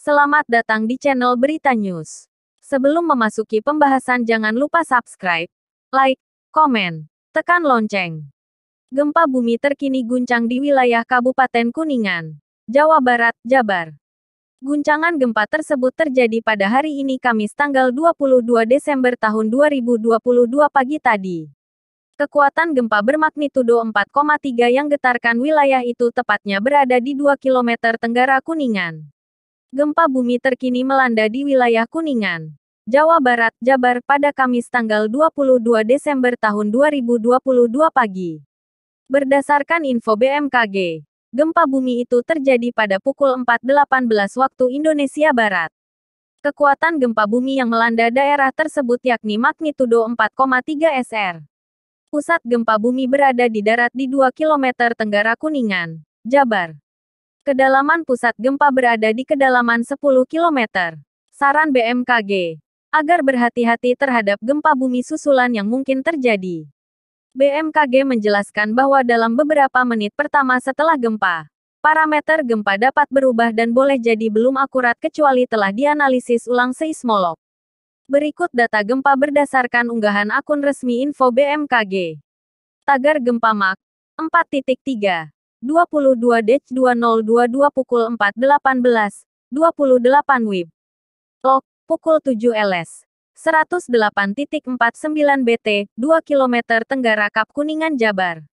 Selamat datang di channel Berita News. Sebelum memasuki pembahasan jangan lupa subscribe, like, komen, tekan lonceng. Gempa bumi terkini guncang di wilayah Kabupaten Kuningan, Jawa Barat, Jabar. Guncangan gempa tersebut terjadi pada hari ini Kamis tanggal 22 Desember tahun 2022 pagi tadi. Kekuatan gempa bermagnitudo 4,3 yang getarkan wilayah itu tepatnya berada di 2 km tenggara Kuningan. Gempa bumi terkini melanda di wilayah Kuningan, Jawa Barat, Jabar pada Kamis tanggal 22 Desember tahun 2022 pagi. Berdasarkan info BMKG, gempa bumi itu terjadi pada pukul 4.18 waktu Indonesia Barat. Kekuatan gempa bumi yang melanda daerah tersebut yakni magnitudo 4,3 SR. Pusat gempa bumi berada di darat di 2 km tenggara Kuningan, Jabar. Kedalaman pusat gempa berada di kedalaman 10 km. Saran BMKG, agar berhati-hati terhadap gempa bumi susulan yang mungkin terjadi. BMKG menjelaskan bahwa dalam beberapa menit pertama setelah gempa, parameter gempa dapat berubah dan boleh jadi belum akurat kecuali telah dianalisis ulang seismolog. Berikut data gempa berdasarkan unggahan akun resmi info BMKG. Tagar gempa Mach 4.3. 22-2022 pukul 4.18, 28 WIB. Log, pukul 7 LS. 108.49 BT, 2 km Tenggara Kap Kuningan Jabar.